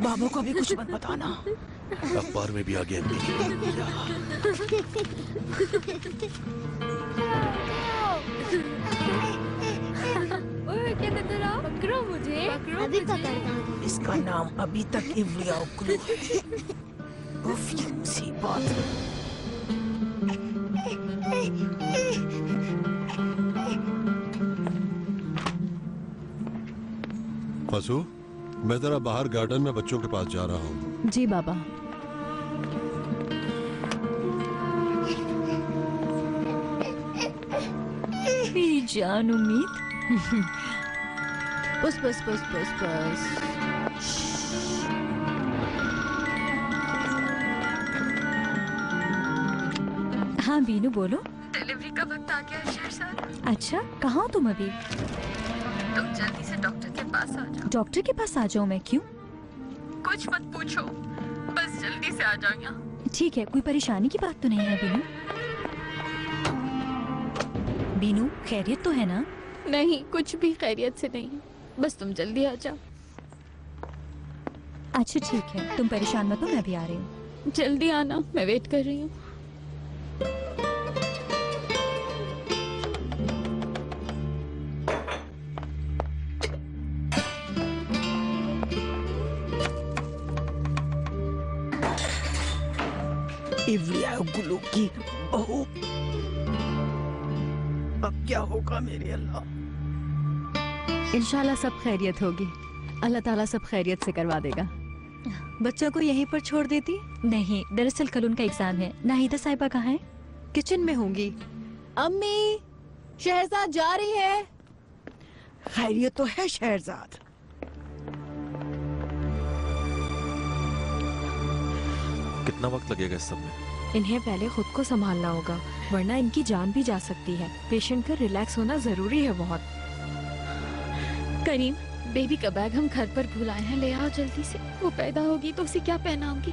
बाबा को भी कुछ मत बताना। अखबार में भी आ गया अम्मी। पकड़ो मुझे, अभी पकड़ता हूँ। इसका नाम अभी तक इवलिया उगलू है। उफ, ये मुसीबत। फसू, मैं जरा बाहर गार्डन में बच्चों के पास जा रहा हूँ। जी बाबा। मेरी जान उम्मीद। पुस पुस पुस पुस पुस। हाँ बीनू बोलो। डिलीवरी का वक्त आ गया है शेरशाह। अच्छा, कहाँ हो तुम अभी? तुम जल्दी से डॉक्टर के पास आ जाओ। डॉक्टर के पास आ जाऊँ मैं? क्यों? कुछ मत पूछो, बस जल्दी से आ जाओ यहाँ। ठीक है, कोई परेशानी की बात तो नहीं है बीनू? बीनू खैरियत तो है ना? नहीं, कुछ भी खैरियत से नहीं, बस तुम जल्दी आ जाओ। अच्छा ठीक है, तुम परेशान मत हो, मैं भी आ रही हूँ। जल्दी आना, मैं वेट कर रही हूँ। इवलिया उगलू की बहू। अब क्या होगा मेरे अल्लाह? इंशाल्लाह सब खैरियत होगी। अल्लाह ताला सब खैरियत से करवा देगा। बच्चों को यहीं पर छोड़ देती? नहीं, दरअसल कल उनका एग्जाम है। नाहिदा साहिबा कहाँ है? किचन में होंगी। अम्मी, शहजाद जा रही है। खैरियत तो है शहरजाद। कितना वक्त लगेगा इस सब में? इन्हें पहले खुद को संभालना होगा, वरना इनकी जान भी जा सकती है। पेशेंट का रिलैक्स होना जरूरी है बहुत। करीम, बेबी का बैग हम घर पर भुलाए हैं, ले आओ जल्दी से। वो पैदा होगी तो उसे क्या पहनाऊंगी?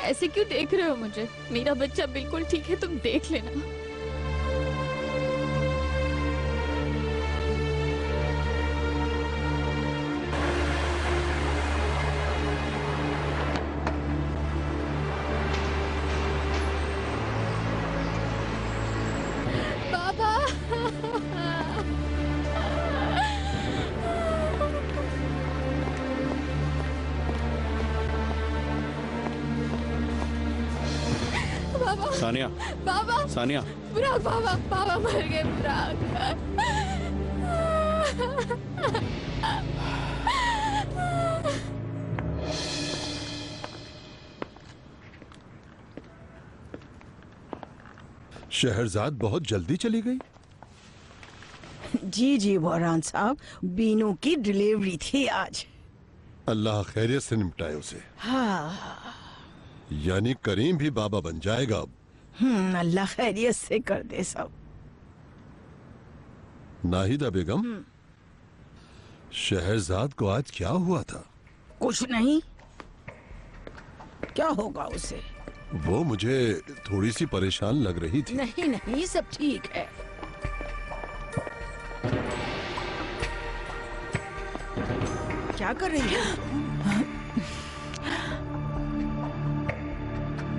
ऐसे क्यों देख रहे हो मुझे? मेरा बच्चा बिल्कुल ठीक है, तुम देख लेना। सानिया, बाबा, सानिया, बुराक बाबा, बाबा मर गए बुराक। शहरजाद बहुत जल्दी चली गई। जी जी बोरान साहब, बीनू की डिलीवरी थी आज। अल्लाह खैरियत से निपटाए उसे। हाँ। यानी करीम भी बाबा बन जाएगा अब। अल्लाह खैरियत से कर दे सब। नाहिदा बेगम, शहरजाद को आज क्या हुआ था? कुछ नहीं, क्या होगा उसे? वो मुझे थोड़ी सी परेशान लग रही थी। नहीं नहीं, सब ठीक है। क्या कर रही है?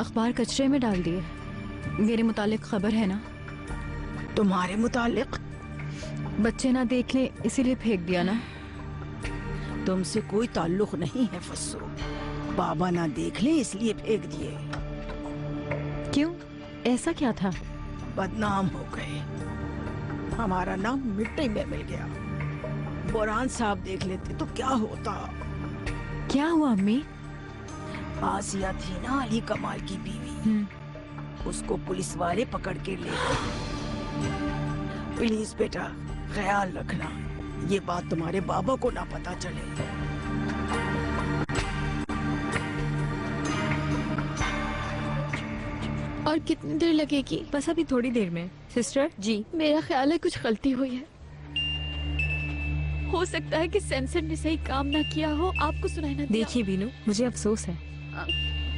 अखबार कचरे में डाल दिए। मेरे मुतालिक खबर है ना? तुम्हारे मुतालिक? बच्चे ना देख ले इसीलिए फेंक दिया ना। तुमसे कोई ताल्लुक नहीं है फस्सू। बाबा ना देख ले इसलिए फेंक दिए। क्यों? ऐसा क्या था? बदनाम हो गए, हमारा नाम मिट्टी में मिल गया। बोरान साहब देख लेते तो क्या होता? क्या हुआ अम्मी? आसिया थी ना अली कमाल की बीवी, उसको पुलिस वाले पकड़ के ले गए। प्लीज बेटा ख्याल रखना, ये बात तुम्हारे बाबा को ना पता चले। और कितनी देर लगेगी? बस अभी थोड़ी देर में। सिस्टर जी, मेरा ख्याल है कुछ गलती हुई है। हो सकता है कि सेंसर ने सही काम ना किया हो, आपको सुनाई ना दिया। देखिए बीनू, मुझे अफसोस है।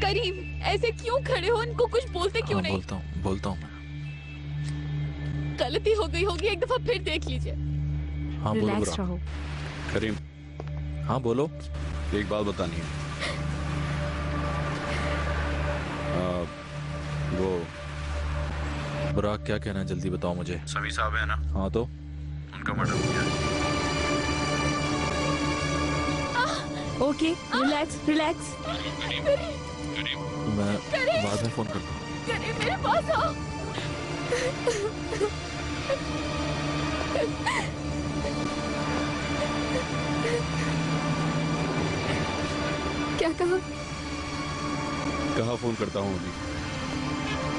करीम, ऐसे क्यों खड़े हो? इनको कुछ बोलते क्यों नहीं? बोलता हूँ मैं। गलती हो गई होगी, एक दफा फिर देख लीजिए। हाँ, रिलैक्स रहो। करीम, हाँ बोलो। एक बात बतानी है। वो बुराक क्या कहना है, जल्दी बताओ मुझे। समी साहब है ना, हाँ तो उनका मर्डर हो गया है। Okay, relax relax. मैं बाद में फोन करता हूँ। करीम मेरे पास आओ। क्या कहा? कहाँ फोन करता हूँ अभी?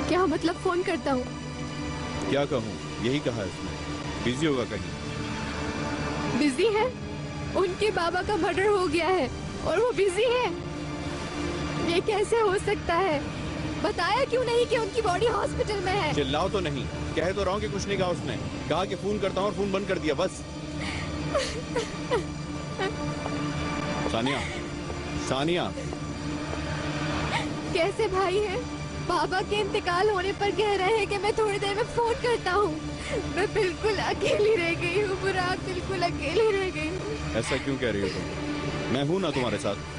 क्या मतलब फोन करता हूँ? क्या कहूँ, यही कहा है इसने। बिजी होगा कहीं। बिजी है? उनके बाबा का मर्डर हो गया है और वो बिजी है? ये कैसे हो सकता है? बताया क्यों नहीं कि उनकी बॉडी हॉस्पिटल में है? चिल्लाओ तो नहीं, कह तो रहा हूँ कि कुछ नहीं कहा उसने। कहा कि फोन करता हूँ और फोन बंद कर दिया बस। सानिया, सानिया। कैसे भाई है? बाबा के इंतकाल होने पर कह रहे हैं कि मैं थोड़ी देर में फोन करता हूँ। मैं बिल्कुल अकेली रह गई हूँ बुराक, बिल्कुल अकेली रह गई हूँ। ऐसा क्यों कह रही हो तुम? मैं हूं ना तुम्हारे साथ।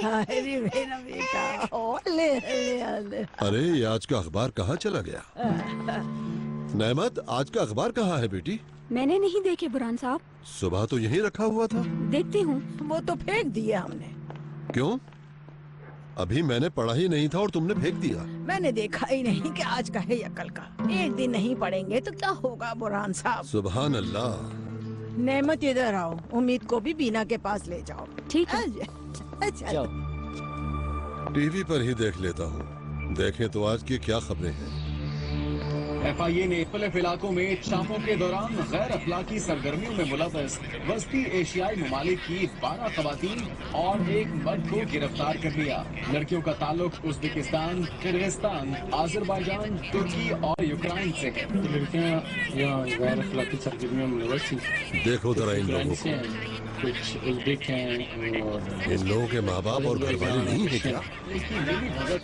अरे मेरा बेटा, ओ ले ले ले। अरे ये आज का अखबार कहाँ चला गया? नेमत, आज का अखबार कहाँ है बेटी? मैंने नहीं देखे बुरहान साहब। सुबह तो यहीं रखा हुआ था। देखती हूँ। वो तो फेंक दिया हमने। क्यों? अभी मैंने पढ़ा ही नहीं था और तुमने फेंक दिया। मैंने देखा ही नहीं कि आज का है या कल का। एक दिन नहीं पढ़ेंगे तो क्या होगा बुरहान साहब? सुभान अल्लाह। नेमत इधर आओ, उम्मीद को भी बीना के पास ले जाओ। ठीक है। अच्छा, टीवी पर ही देख लेता हूँ। देखें तो आज की क्या खबरें हैं। FIA ने मुख्तलिफ इलाकों में छापों के दौरान गैर अखलाकी सरगर्मियों में मुलव्वस वस्ती एशियाई ममालिक की 12 खवातीन और एक मर्द को गिरफ्तार कर लिया। लड़कियों का ताल्लुक उज्बेकिस्तान, किर्गिस्तान, आजरबाईजान, तुर्की और यूक्रेन से है। लड़कियां यहाँ गैर अखलाकी सरगर्मियों में मुलव्वस हैं। देखो जरा इन लोगों को। कुछ उज्बेक हैं और इन लोगों के माँ बाप और घर वाले नहीं है क्या? इसकी मिली भगत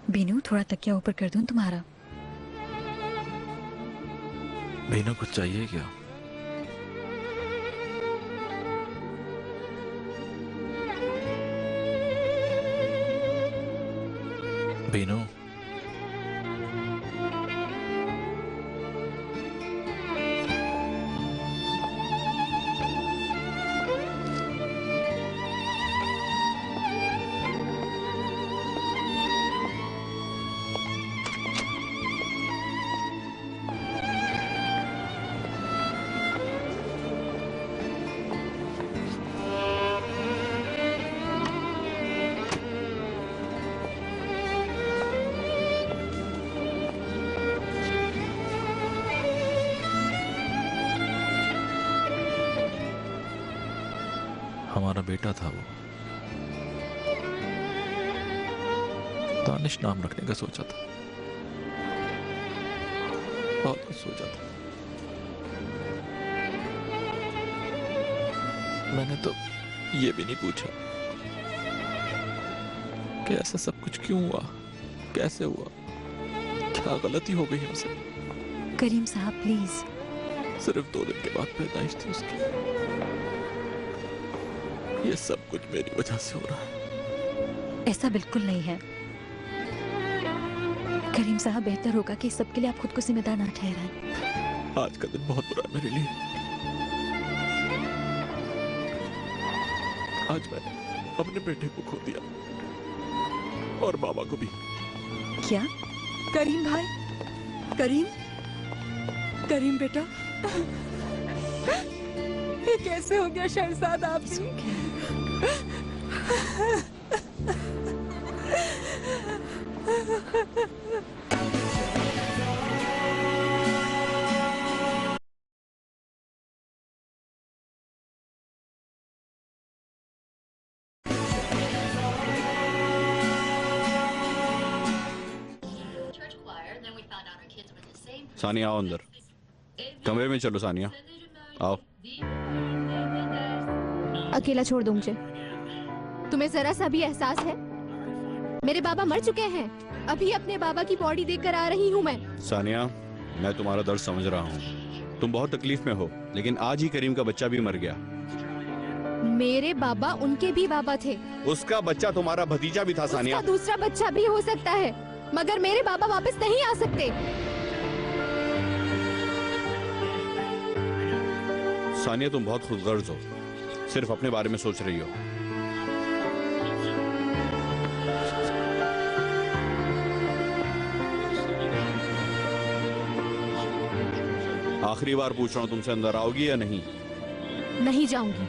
बीनू, थोड़ा तकिया ऊपर कर दूं तुम्हारा? बीनू कुछ चाहिए क्या? बीनू, हमारा बेटा था वो। दानिश नाम रखने का सोचा था, बहुत कुछ सोचा था। मैंने तो ये भी नहीं पूछा कि ऐसा सब कुछ क्यों हुआ, कैसे हुआ, क्या गलती हो गई हमसे। करीम साहब प्लीज। सिर्फ 2 दिन के बाद पैदाइश थी उसकी। ये सब कुछ मेरी वजह से हो रहा है। ऐसा बिल्कुल नहीं है करीम साहब, बेहतर होगा कि सबके लिए आप खुद को जिम्मेदार ना ठहराएं। आज का दिन बहुत बुरा है मेरे लिए। आज मैंने अपने बेटे को खो दिया और मामा को भी। क्या? करीम भाई, करीम, करीम बेटा, ये कैसे हो गया शहजाद आपसे? सानिया आओ अंदर, कमरे में चलो सानिया, आओ। अकेला छोड़ दो मुझे। तुम्हें जरा सा भी एहसास है? मेरे बाबा मर चुके हैं। अभी अपने बाबा की बॉडी देखकर आ रही हूँ मैं। सानिया, मैं तुम्हारा दर्द समझ रहा हूँ, तुम बहुत तकलीफ में हो, लेकिन आज ही करीम का बच्चा भी मर गया। मेरे बाबा उनके भी बाबा थे। उसका बच्चा तुम्हारा भतीजा भी था सानिया। उसका दूसरा बच्चा भी हो सकता है, मगर मेरे बाबा वापस नहीं आ सकते। सानिया, तुम बहुत खुदगर्ज हो, सिर्फ अपने बारे में सोच रही हो। आखिरी बार पूछ रहा हूं, तुमसे अंदर आओगी या नहीं? नहीं जाऊंगी।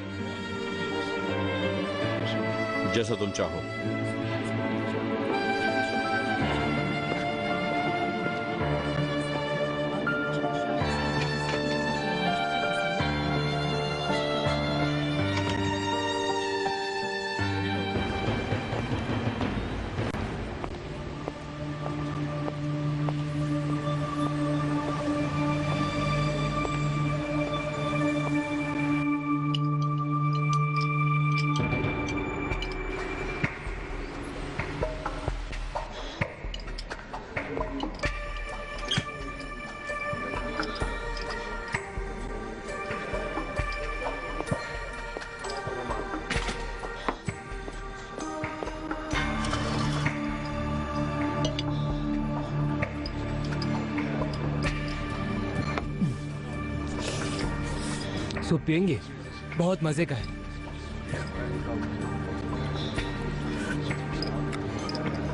जैसा तुम चाहो। सूप पियेंगे? बहुत मजे का है।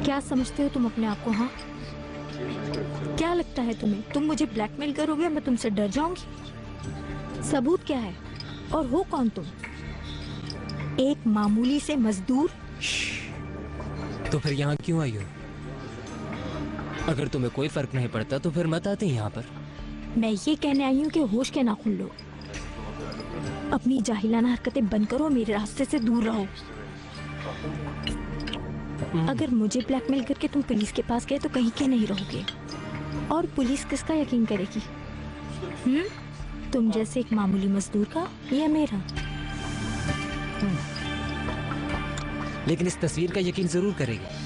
क्या समझते हो तुम अपने आप को? हाँ, क्या लगता है तुम्हें? तुम मुझे ब्लैकमेल करोगे, मैं तुमसे डर जाऊंगी? सबूत क्या है? और हो कौन तुम? एक मामूली से मजदूर। तो फिर यहाँ क्यों आई हो? अगर तुम्हें कोई फर्क नहीं पड़ता तो फिर मत आते यहाँ पर। मैं ये कहने आई हूँ कि होश के नाखून लो, अपनी जाहिलाना हरकतें बंद करो, मेरे रास्ते से दूर रहो। अगर मुझे ब्लैकमेल करके तुम पुलिस के पास गए तो कहीं के नहीं रहोगे, और पुलिस किसका यकीन करेगी? तुम जैसे एक मामूली मजदूर का या मेरा? लेकिन इस तस्वीर का यकीन जरूर करेगी।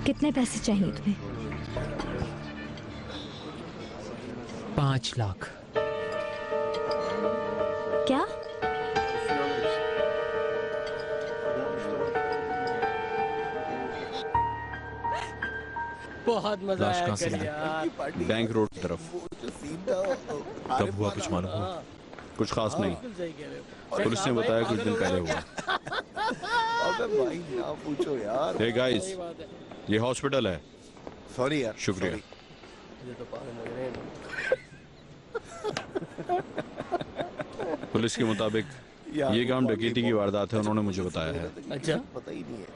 कितने पैसे चाहिए तुम्हें? 5 लाख। क्या? बहुत मजा लाश आया कहाँ से कल मिला? यार। बैंक रोड की तरफ। कब हुआ कुछ मालूम हुआ? कुछ खास नहीं, पुलिस ने बताया कुछ दिन पहले हुआ। अबे भाई ना पूछो यार। हे गाइस, ये हॉस्पिटल है। सॉरी यार। शुक्रिया। पुलिस के मुताबिक ये काम डकैती की वारदात है, उन्होंने मुझे बताया है। अच्छा, पता ही नहीं है।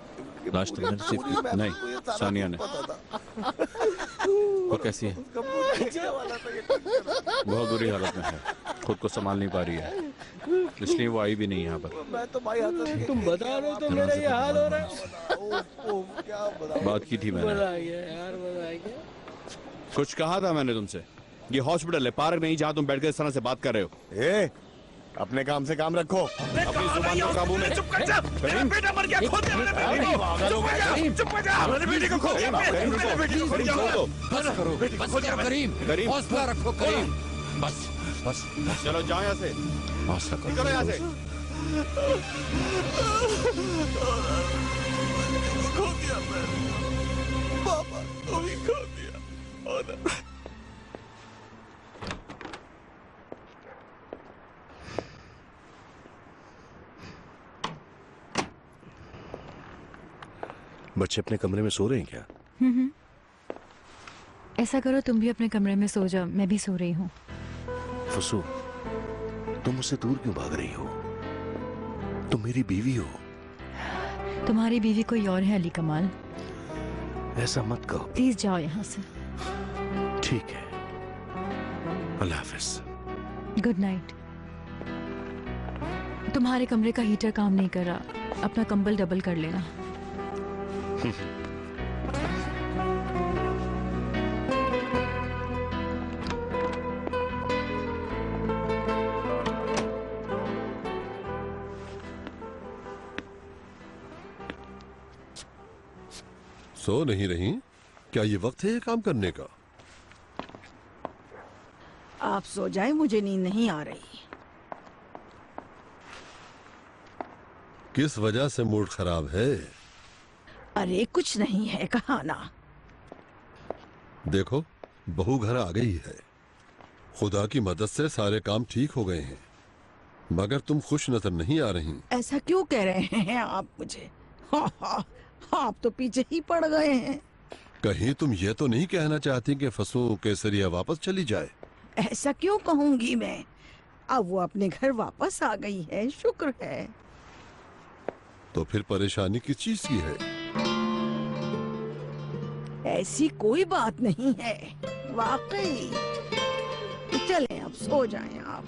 लाश तुमने रिसीव की? नहीं, सानिया ने। वो कैसी है? बहुत बुरी हालत में है, खुद को संभाल नहीं पा रही है, इसलिए वो आई भी नहीं यहाँ पर। मैं तो भाई आता तुम बता रहे हो तो मेरा ये हाल हो रहा है। क्या बता। बात की थी मैंने। मजा आ गया यार, मजा आ गया। कुछ कहा था मैंने तुमसे। ये हॉस्पिटल है, पार्क नहीं जहाँ तुम बैठ कर इस तरह से बात कर रहे हो। ए, अपने काम से काम रखो। अपनी जुबान को काबू में। चुप कर जा। करीम, बेटा मर गया, खो दे मेरे बेटे को। चुप कर जा। मेरे बेटे को खो। करीम, रुको, करीम, छोड़ दो। बस करो, बस करो करीम, करीम, हौसला रखो करीम। बस बस चलो जाओ यहाँ से, हौसला करो। निकलो यहाँ से। खो दिया मैं। पापा को भी खो दिया। बच्चे अपने कमरे में सो रहे हैं क्या? ऐसा करो, तुम भी अपने कमरे में सो जाओ, मैं भी सो रही हूँ। फुसू, तुम मुझसे दूर क्यों भाग रही हो? तुम मेरी बीवी हो। तुम्हारी बीवी कोई और है अली कमाल। ऐसा मत कहो। प्लीज जाओ यहाँ से। ठीक है, अल्लाह हाफिज। Good night. तुम्हारे कमरे का हीटर काम नहीं कर रहा, अपना कंबल डबल कर लेना। सो नहीं रही? क्या ये वक्त है ये काम करने का? आप सो जाए, मुझे नींद नहीं आ रही। किस वजह से मूड खराब है? अरे कुछ नहीं है, कहा ना। देखो, बहू घर आ गई है। खुदा की मदद से सारे काम ठीक हो गए हैं, मगर तुम खुश नजर नहीं आ रही। ऐसा क्यों कह रहे हैं आप मुझे? आप तो पीछे ही पड़ गए हैं। कहीं तुम ये तो नहीं कहना चाहती कि फसू केसरिया वापस चली जाए? ऐसा क्यों कहूंगी मैं? अब वो अपने घर वापस आ गई है, शुक्र है। तो फिर परेशानी किस चीज की है? ऐसी कोई बात नहीं है, वाकई। चलें, अब सो जाएं आप।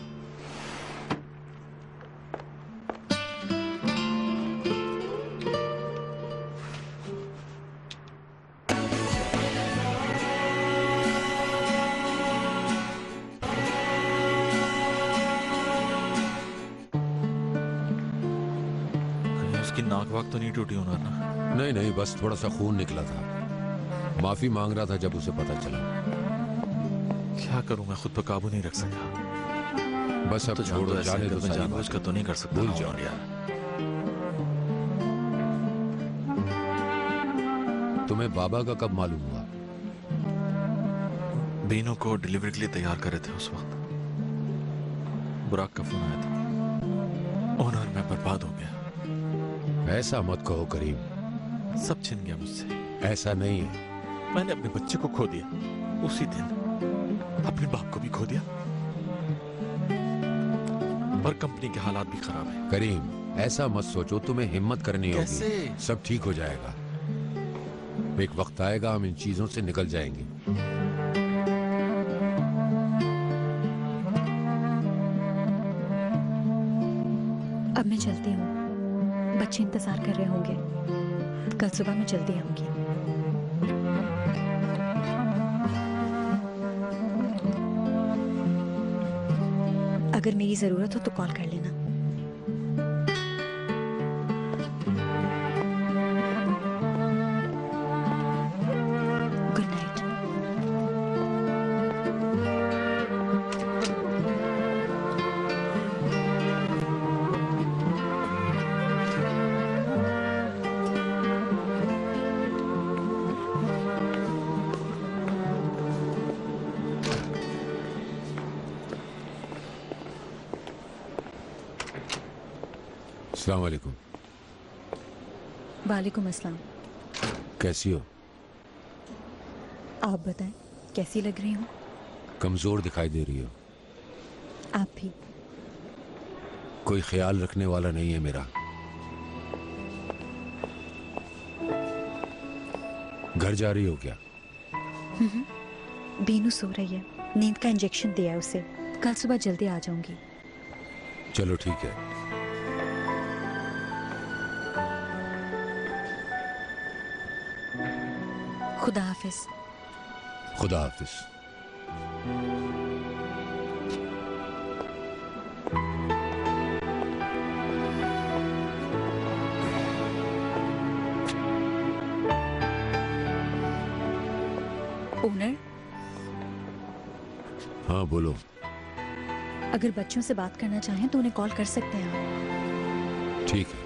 उसकी नाक वाक तो नहीं टूटी होना ना? नहीं नहीं, बस थोड़ा सा खून निकला था। माफी मांग रहा था जब उसे पता चला। क्या करूं, मैं खुद पर काबू नहीं रख सका। बस अब तो छोड़ो, जाने दो। जानबूझ कर तो नहीं कर सकता। भूल जाओ यार। तुम्हें बाबा का कब मालूम हुआ? बीनू को डिलीवरी के लिए तैयार कर रहे थे उस वक्त। बुराक का फोन आया था और मैं बर्बाद हो गया। ऐसा मत कहो करीम, सब छिन गया मुझसे। ऐसा नहीं है। मैंने अपने बच्चे को खो दिया, उसी दिन अपने बाप को भी खो दिया, और कंपनी के हालात भी खराब है। करीम, ऐसा मत सोचो, तुम्हें हिम्मत करनी होगी। कैसे? सब ठीक हो जाएगा। एक वक्त आएगा हम इन चीजों से निकल जाएंगे। अब मैं चलती हूँ, बच्चे इंतजार कर रहे होंगे। कल सुबह मैं जल्दी आऊंगी। अगर मेरी जरूरत हो तो कॉल कर लेना। Good night. अस्सलाम वालेकुम। वालेकुम अस्सलाम। कैसी हो? आप बताएं, कैसी लग रही हूँ? कमजोर दिखाई दे रही हो। आप भी। कोई ख्याल रखने वाला नहीं है मेरा। घर जा रही हो क्या? बीनू सो रही है, नींद का इंजेक्शन दिया है उसे। कल सुबह जल्दी आ जाऊंगी। चलो ठीक है। खुदा हाफिज। खुदा हाफिज। ओनर, हाँ बोलो। अगर बच्चों से बात करना चाहें तो उन्हें कॉल कर सकते हैं आप। ठीक है।